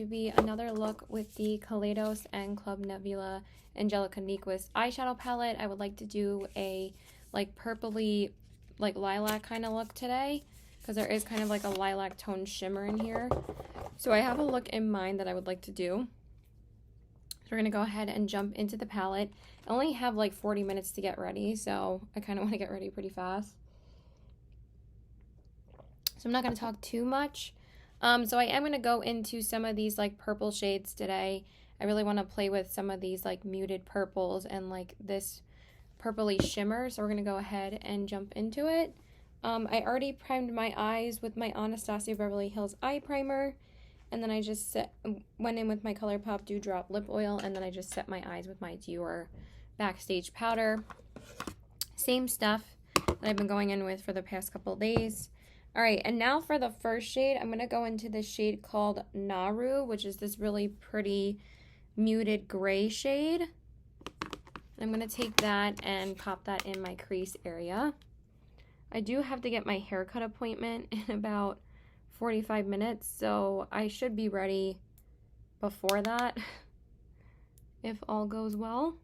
to be another look with the Kaleidos and Club Nebula Angelica Nyquist eyeshadow palette. I would like to do a like purpley, like lilac kind of look today, because there is kind of like a lilac tone shimmer in here. So I have a look in mind that I would like to do. So we're going to go ahead and jump into the palette. I only have like 40 minutes to get ready, so I kind of want to get ready pretty fast. So I'm not going to talk too much. So I am going to go into some of these like purple shades today. I really want to play with some of these like muted purples and like this purpley shimmer. So we're going to go ahead and jump into it. I already primed my eyes with my Anastasia Beverly Hills eye primer. And then I just went in with my ColourPop Dewdrop lip oil. And then I just set my eyes with my Dior Backstage powder. Same stuff that I've been going in with for the past couple days. All right, and now for the first shade, I'm going to go into this shade called Naru, which is this really pretty muted gray shade. I'm going to take that and pop that in my crease area. I do have to get my haircut appointment in about 45 minutes, so I should be ready before that, if all goes well.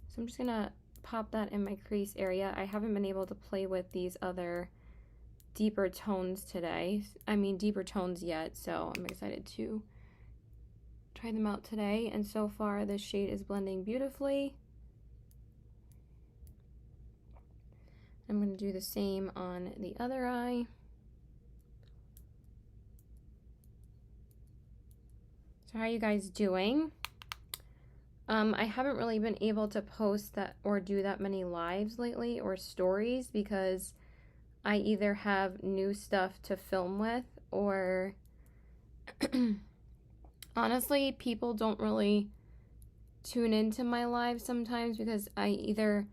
So I'm just going to pop that in my crease area. I haven't been able to play with these other deeper tones today. Deeper tones yet, so I'm excited to try them out today. And so far, this shade is blending beautifully. I'm going to do the same on the other eye. So how are you guys doing? I haven't really been able to post that or do that many lives lately or stories because I either have new stuff to film with or honestly, people don't really tune into my lives sometimes because I either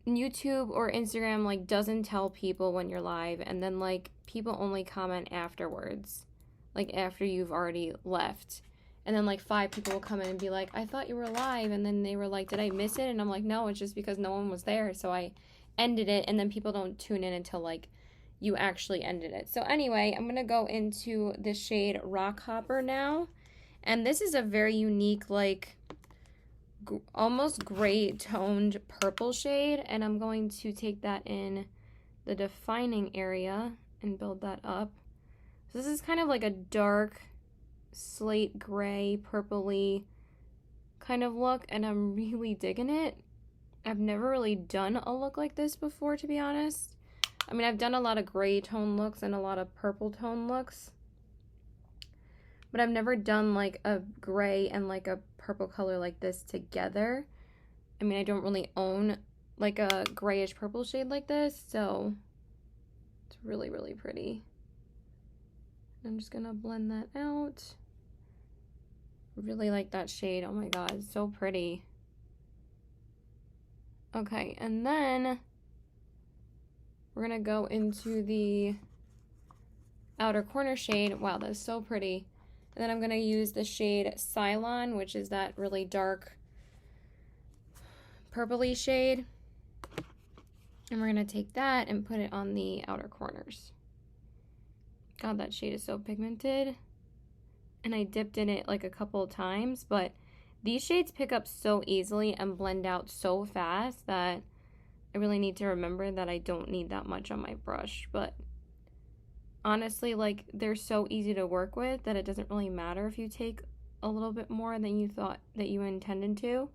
YouTube or Instagram like doesn't tell people when you're live, and then like people only comment afterwards, like after you've already left. And then like 5 people will come in and be like, I thought you were live. And then they were like, did I miss it? And I'm like, no, it's just because no one was there. So I ended it. And then people don't tune in until like you actually ended it. So anyway, I'm going to go into the shade Rock Hopper now. And this is a very unique, like almost gray toned purple shade. And I'm going to take that in the defining area and build that up. So this is kind of like a dark slate gray purpley kind of look, and I'm really digging it. I've never really done a look like this before, to be honest. I've done a lot of gray tone looks and a lot of purple tone looks, but I've never done like a gray and like a purple color like this together. I don't really own like a grayish purple shade like this, so it's really, really pretty. I'm just gonna blend that out. Really like that shade. Oh my god, it's so pretty. Okay, and then we're gonna go into the outer corner shade. Wow, that's so pretty. And then I'm gonna use the shade Cylon, which is that really dark purpley shade. And we're gonna take that and put it on the outer corners. God, that shade is so pigmented. And I dipped in it like a couple of times, but these shades pick up so easily and blend out so fast that I really need to remember that I don't need that much on my brush. But honestly, like, they're so easy to work with that it doesn't really matter if you take a little bit more than you thought that you intended to,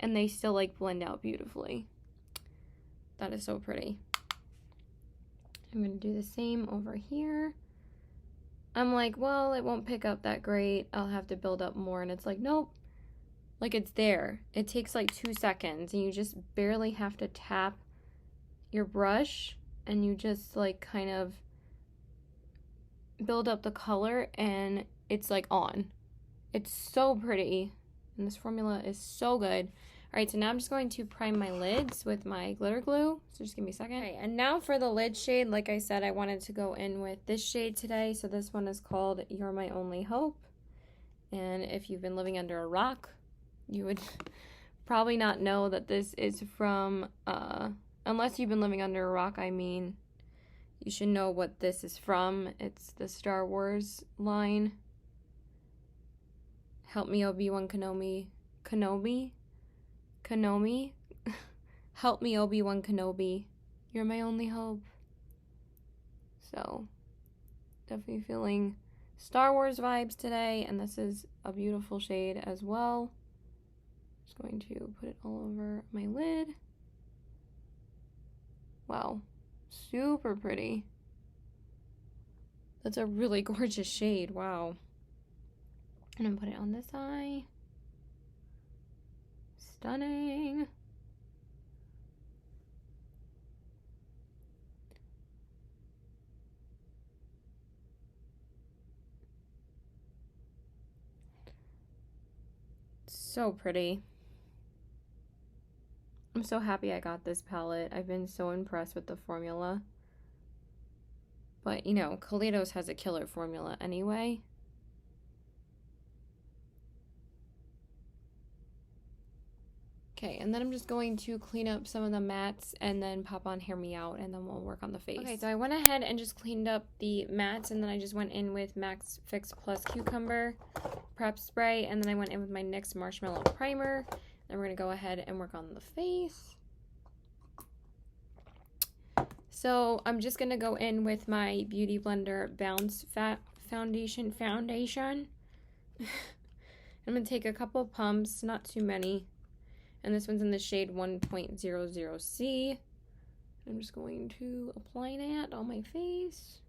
and they still like blend out beautifully. That is so pretty. I'm going to do the same over here. I'm like, well, it won't pick up that great. I'll have to build up more. And it's like, nope. Like, it's there. It takes like 2 seconds. And you just barely have to tap your brush. And you just like kind of build up the color. And it's like on. It's so pretty. And this formula is so good. All right, so now I'm just going to prime my lids with my glitter glue. So just give me a second. Okay, and now for the lid shade, like I said, I wanted to go in with this shade today. So this one is called You're My Only Hope. And if you've been living under a rock, you would probably not know that this is from, unless you've been living under a rock, you should know what this is from. It's the Star Wars line. Help me, Obi-Wan Kenobi. Kenobi? Help me, Obi-Wan Kenobi. You're my only hope. So, definitely feeling Star Wars vibes today, and this is a beautiful shade as well. Just going to put it all over my lid. Wow, super pretty. That's a really gorgeous shade, wow. And I'm gonna put it on this eye. Stunning. So pretty. I'm so happy I got this palette. I've been so impressed with the formula. But, you know, Kaleidos has a killer formula anyway. Okay, and then I'm just going to clean up some of the mattes and then pop on Hear Me Out, and then we'll work on the face. Okay, so I went ahead and just cleaned up the mattes, and then I just went in with Max Fix Plus Cucumber Prep Spray, and then I went in with my NYX Marshmallow Primer. Then we're going to go ahead and work on the face. So I'm just going to go in with my Beauty Blender Bounce Fat Foundation. I'm going to take a couple pumps, not too many. And this one's in the shade 1.00C. I'm just going to apply that on my face.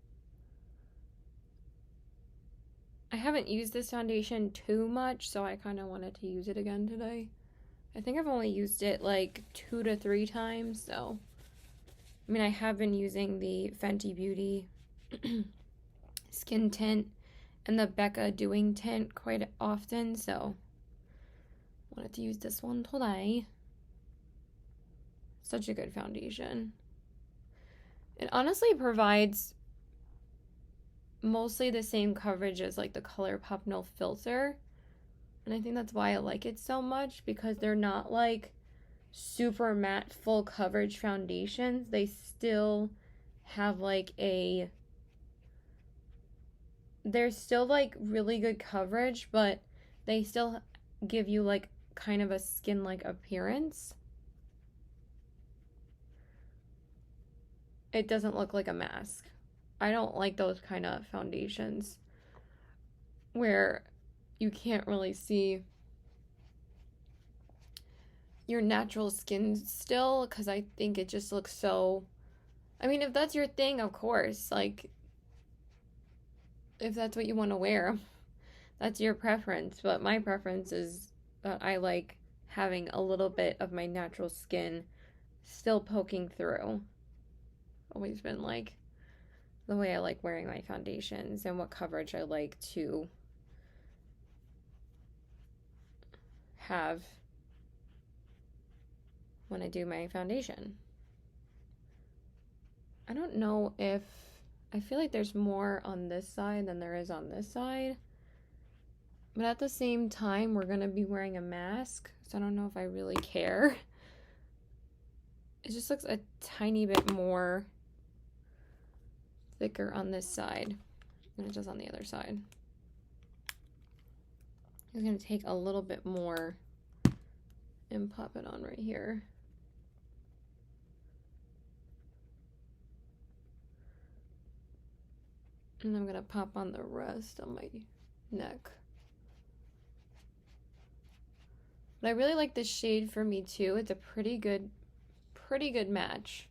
I haven't used this foundation too much, so I kind of wanted to use it again today. I think I've only used it like 2 to 3 times, so. I mean, I have been using the Fenty Beauty Skin Tint and the Becca Doing Tint quite often, so. Wanted to use this one today. Such a good foundation. It honestly provides mostly the same coverage as like the ColourPop No Filter. And I think that's why I like it so much, because they're not like super matte full coverage foundations. They still have like they're still like really good coverage, but they still give you like kind of a skin-like appearance. It doesn't look like a mask. I don't like those kind of foundations where you can't really see your natural skin still, because I think it just looks so, I mean, if that's your thing, of course, like, if that's what you want to wear, that's your preference, but my preference is that I like having a little bit of my natural skin still poking through. Always been like the way I like wearing my foundations and what coverage I like to have when I do my foundation. I don't know if, I feel like there's more on this side than there is on this side. But at the same time, we're going to be wearing a mask, so I don't know if I really care. It just looks a tiny bit more thicker on this side than it does on the other side. I'm going to take a little bit more and pop it on right here. And I'm going to pop on the rest on my neck. But I really like this shade for me too. It's a pretty good match.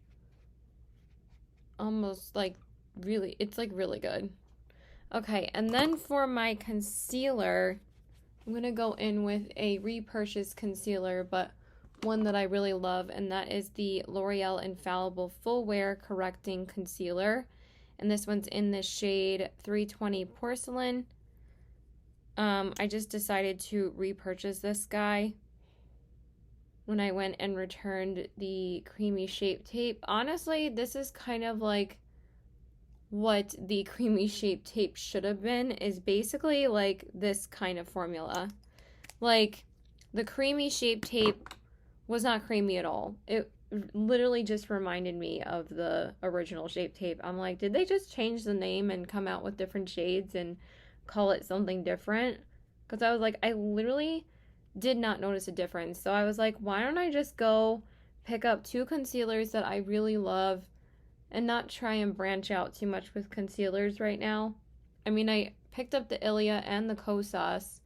Almost like really, it's like really good. Okay, and then for my concealer, I'm gonna go in with a repurchased concealer, but one that I really love, and that is the L'Oreal Infallible Full Wear Correcting Concealer. And this one's in the shade 320 Porcelain. I just decided to repurchase this guy when I went and returned the Creamy Shape Tape. Honestly, this is kind of like what the Creamy Shape Tape should have been, is basically like this kind of formula. Like, the Creamy Shape Tape was not creamy at all. It literally just reminded me of the original Shape Tape. I'm like, did they just change the name and come out with different shades and call it something different? Because I was like, I literally did not notice a difference. So I was like, why don't I just go pick up 2 concealers that I really love and not try and branch out too much with concealers right now. I mean, I picked up the Ilia and the Kosas,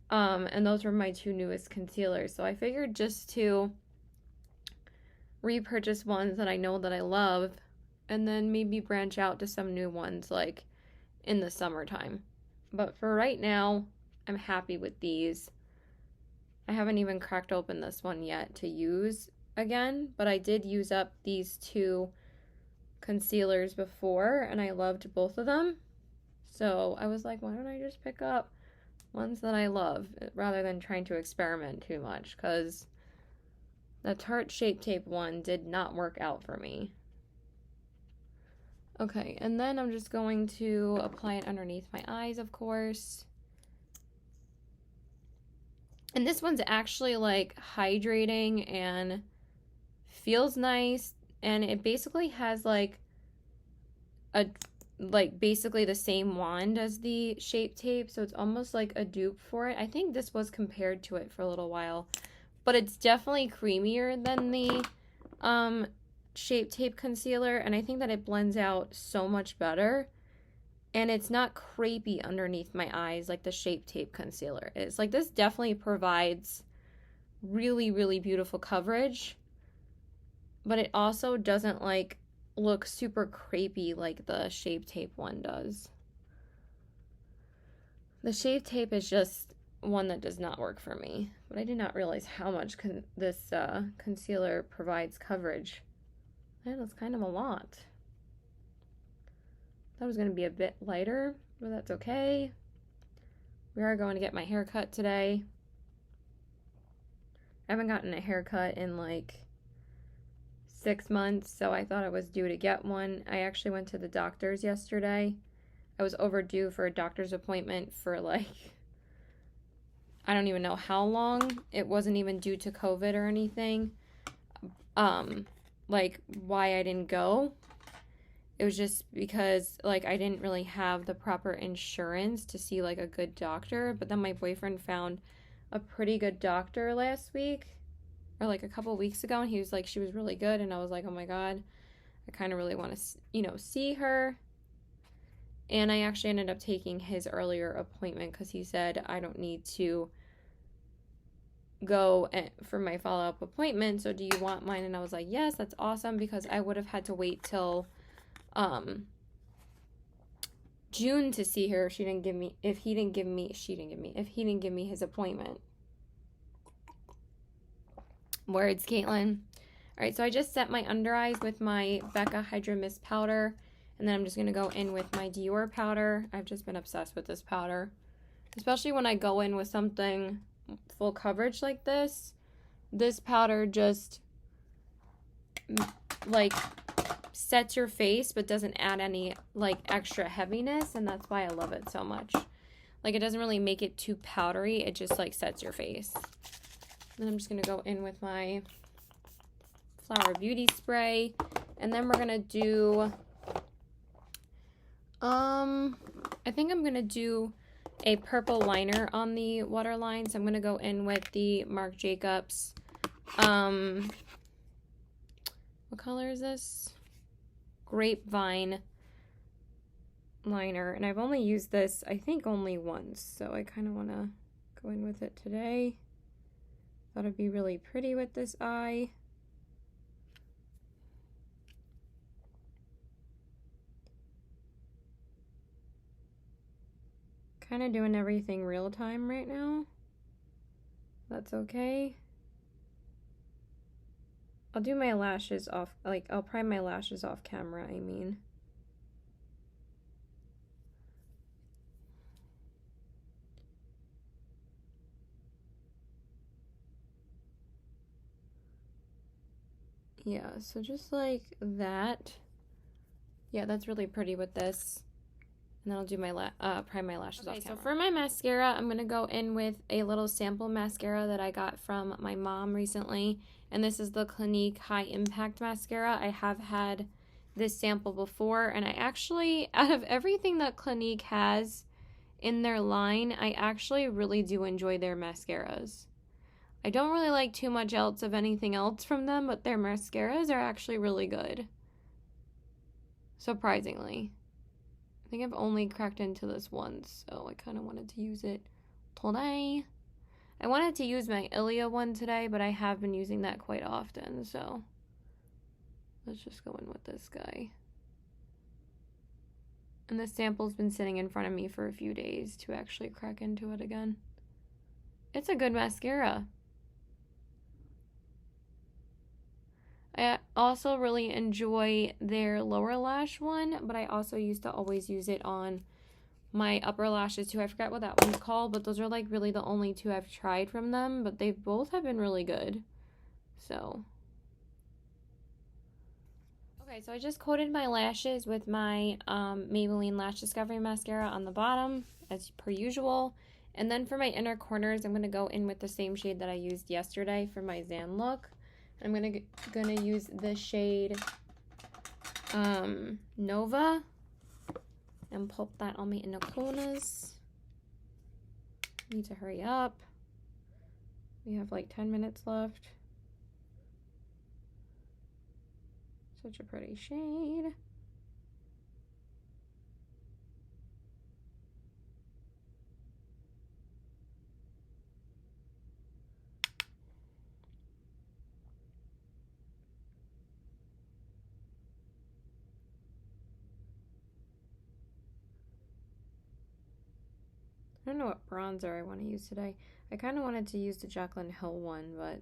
and those were my 2 newest concealers. So I figured just to repurchase ones that I know that I love, and then maybe branch out to some new ones like in the summertime. But for right now, I'm happy with these. I haven't even cracked open this one yet to use again, but I did use up these 2 concealers before, and I loved both of them. So I was like, why don't I just pick up ones that I love rather than trying to experiment too much, because the Tarte Shape Tape one did not work out for me. Okay, and then I'm just going to apply it underneath my eyes, of course. And this one's actually like hydrating and feels nice, and it basically has like basically the same wand as the Shape Tape, so it's almost like a dupe for it. I think this was compared to it for a little while, but it's definitely creamier than the Shape Tape concealer, and I think that it blends out so much better, and it's not crepey underneath my eyes like the Shape Tape concealer is. Like, this definitely provides really, really beautiful coverage, but it also doesn't like look super crepey like the Shape Tape one does. The Shape Tape is just one that does not work for me, but I did not realize how much this concealer provides coverage. And it's kind of a lot. That was going to be a bit lighter, but that's okay. We are going to get my hair cut today. I haven't gotten a haircut in like 6 months, so I thought I was due to get one. I actually went to the doctor's yesterday. I was overdue for a doctor's appointment for like, I don't even know how long. It wasn't even due to COVID or anything. Like why I didn't go. It was just because like I didn't really have the proper insurance to see like a good doctor, but then my boyfriend found a pretty good doctor last week or like a couple weeks ago, and he was like, she was really good, and I was like, oh my god, I kind of really want to see her. And I actually ended up taking his earlier appointment because he said I don't need to go for my follow-up appointment, so do you want mine? And I was like, yes, that's awesome, because I would have had to wait till June to see her if he didn't give me his appointment. Words, Caitlin. All right, so I just set my under eyes with my Becca Hydra Mist powder, and then I'm just going to go in with my Dior powder. I've just been obsessed with this powder, especially when I go in with something full coverage like this. This powder just like sets your face but doesn't add any like extra heaviness, and that's why I love it so much. Like, it doesn't really make it too powdery, it just like sets your face. Then I'm just going to go in with my Flower Beauty spray, and then we're going to do I think I'm going to do a purple liner on the waterline. So I'm going to go in with the Marc Jacobs what color is this? Grapevine liner, and I've only used this I think only once, so I kind of want to go in with it today. Thought it'd be really pretty with this eye. Kind of doing everything real time right now. That's okay. I'll do my lashes off, like I'll prime my lashes off camera, I mean. Yeah, so just like that. Yeah, that's really pretty with this. And then I'll do my prime my lashes off camera. So for my mascara, I'm going to go in with a little sample mascara that I got from my mom recently. And this is the Clinique High Impact Mascara. I have had this sample before. And I actually, out of everything that Clinique has in their line, I actually really do enjoy their mascaras. I don't really like too much else of anything else from them, but their mascaras are actually really good. Surprisingly. I think I've only cracked into this once, so I kind of wanted to use it today. I wanted to use my Ilia one today, but I have been using that quite often, so let's just go in with this guy. And the sample's been sitting in front of me for a few days to actually crack into it again. It's a good mascara. I also really enjoy their lower lash one, but I also used to always use it on my upper lashes too. I forgot what that one's called, but those are like really the only two I've tried from them, but they both have been really good. So, okay, so I just coated my lashes with my Maybelline Lash Discovery Mascara on the bottom, as per usual. And then for my inner corners, I'm going to go in with the same shade that I used yesterday for my Zan look. I'm gonna use the shade Nova and pop that on my inner corners. Need to hurry up. We have like 10 minutes left. Such a pretty shade. I don't know what bronzer I want to use today. I kind of wanted to use the Jaclyn Hill one, but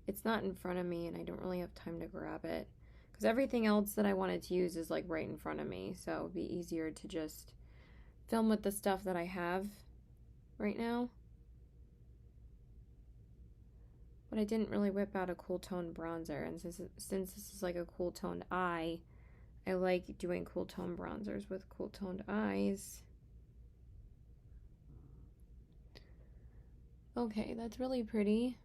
it's not in front of me and I don't really have time to grab it. Because everything else that I wanted to use is like right in front of me, so it would be easier to just film with the stuff that I have right now. But I didn't really whip out a cool toned bronzer, and since this is like a cool toned eye, I like doing cool toned bronzers with cool toned eyes. Okay, that's really pretty.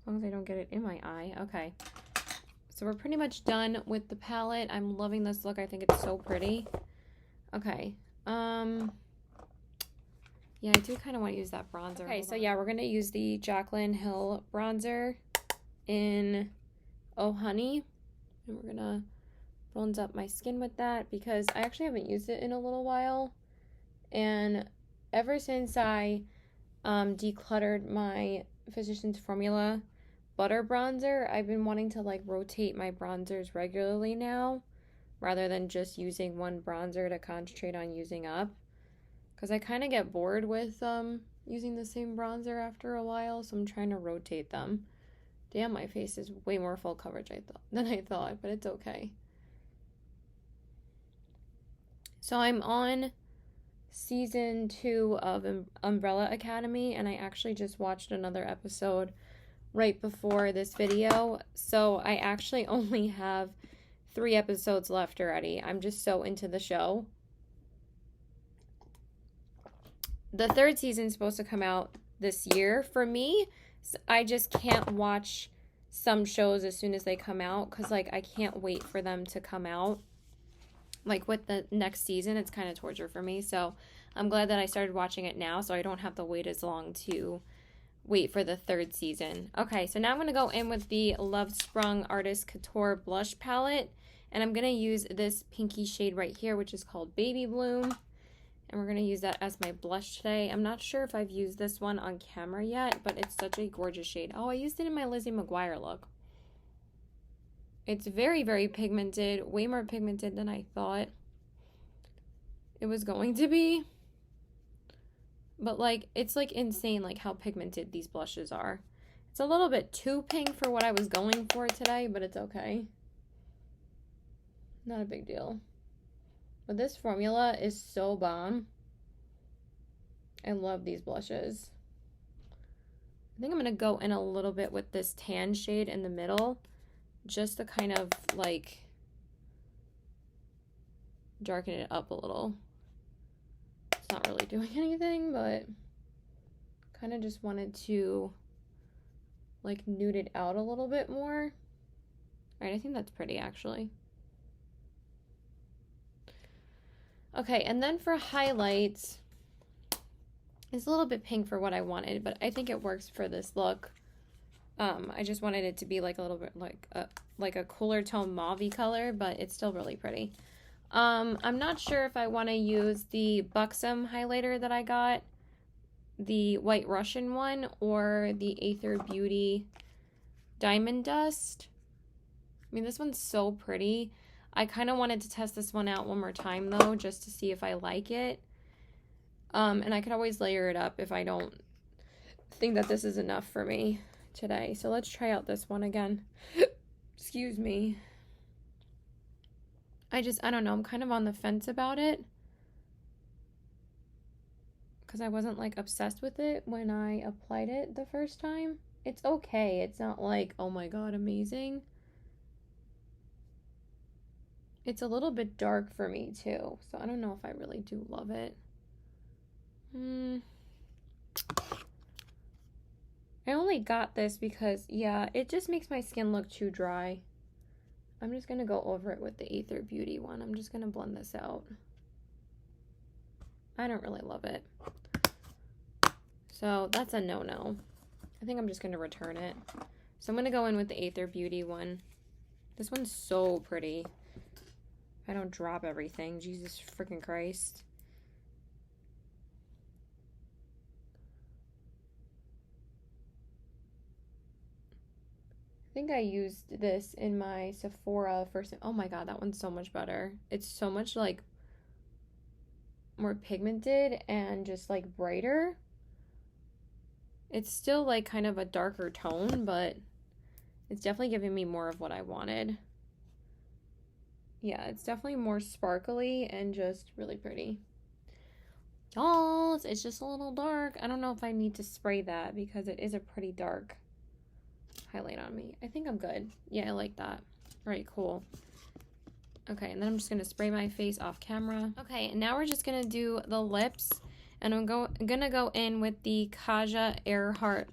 As long as I don't get it in my eye. Okay. So we're pretty much done with the palette. I'm loving this look. I think it's so pretty. Okay. Yeah, I do kind of want to use that bronzer. Okay, so yeah, we're going to use the Jaclyn Hill bronzer in Oh Honey. And we're going to bronze up my skin with that because I actually haven't used it in a little while. And ever since I decluttered my Physicians Formula butter bronzer, I've been wanting to like rotate my bronzers regularly now rather than just using one bronzer to concentrate on using up, because I kind of get bored with using the same bronzer after a while, so I'm trying to rotate them. Damn, my face is way more full coverage than I thought, but it's okay. So I'm on season 2 of Umbrella Academy, and I actually just watched another episode right before this video, so I actually only have 3 episodes left already. I'm just so into the show. The 3rd season's supposed to come out this year. For me, I just can't watch some shows as soon as they come out because like I can't wait for them to come out. Like with the next season, it's kind of torture for me, so I'm glad that I started watching it now so I don't have to wait as long to wait for the 3rd season. Okay, so now I'm going to go in with the Love Sprung Artist Couture Blush Palette, and I'm going to use this pinky shade right here, which is called Baby Bloom, and we're going to use that as my blush today. I'm not sure if I've used this one on camera yet, but it's such a gorgeous shade. Oh, I used it in my Lizzie McGuire look. It's very, very pigmented, way more pigmented than I thought it was going to be. But like, it's like insane like how pigmented these blushes are. It's a little bit too pink for what I was going for today, but it's okay. Not a big deal. But this formula is so bomb. I love these blushes. I think I'm going to go in a little bit with this tan shade in the middle, just to kind of like darken it up a little. It's not really doing anything, but kind of just wanted to like nude it out a little bit more. All right, I think that's pretty actually. Okay, and then for highlights, it's a little bit pink for what I wanted, but I think it works for this look. I just wanted it to be like a little bit like a cooler tone mauve-y color, but it's still really pretty. I'm not sure if I want to use the Buxom highlighter that I got, the White Russian one, or the Aether Beauty Diamond Dust. I mean, this one's so pretty. I kind of wanted to test this one out one more time, though, just to see if I like it. And I could always layer it up if I don't think that this is enough for me today. So let's try out this one again. Excuse me. I don't know. I'm kind of on the fence about it, because I wasn't like obsessed with it when I applied it the first time. It's okay. It's not like, oh my god, amazing. It's a little bit dark for me too, so I don't know if I really do love it. I only got this because, yeah, it just makes my skin look too dry. I'm just going to go over it with the Aether Beauty one. I'm just going to blend this out. I don't really love it. So that's a no-no. I think I'm just going to return it. So I'm going to go in with the Aether Beauty one. This one's so pretty. I don't drop everything. Jesus freaking Christ. I think I used this in my Sephora first. Oh my god, that one's so much better. It's so much like more pigmented and just like brighter. It's still like kind of a darker tone, but it's definitely giving me more of what I wanted. Yeah, it's definitely more sparkly and just really pretty. Y'all, it's just a little dark. I don't know if I need to spray that because it is a pretty dark highlight on me. I think I'm good. Yeah, I like that. All right, cool. Okay, and then I'm just going to spray my face off camera. Okay, and now we're just going to do the lips. And I'm gonna go in with the Kaja Earhart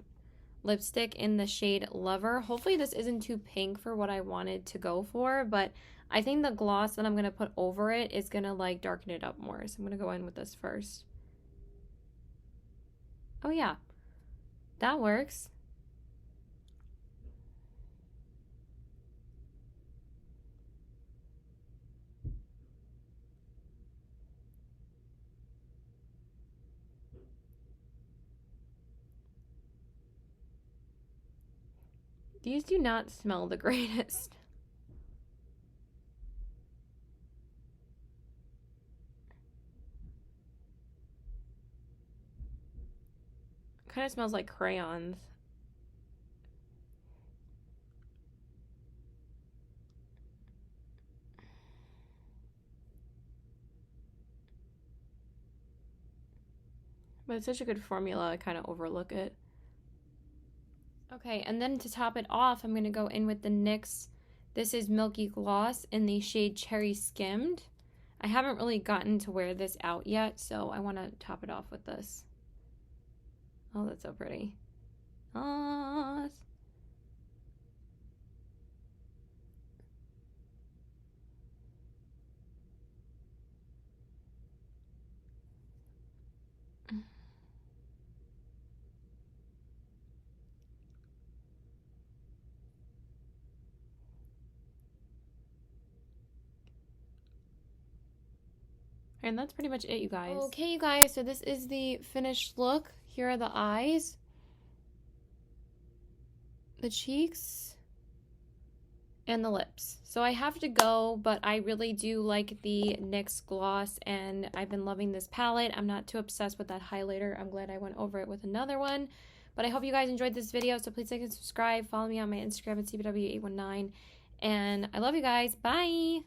lipstick in the shade Lover. Hopefully this isn't too pink for what I wanted to go for, but I think the gloss that I'm gonna put over it is gonna like darken it up more. So I'm gonna go in with this first. Oh yeah, that works. These do not smell the greatest. Kind of smells like crayons. But it's such a good formula, I kind of overlook it. Okay, and then to top it off, I'm going to go in with the NYX. This is Milky Gloss in the shade Cherry Skimmed. I haven't really gotten to wear this out yet, so I want to top it off with this. Oh, that's so pretty. Ah. And that's pretty much it, you guys. Okay, you guys, so this is the finished look. Here are the eyes, the cheeks, and the lips. So I have to go, but I really do like the NYX gloss, and I've been loving this palette. I'm not too obsessed with that highlighter. I'm glad I went over it with another one. But I hope you guys enjoyed this video, so please like and subscribe. Follow me on my Instagram at CBW819. And I love you guys. Bye!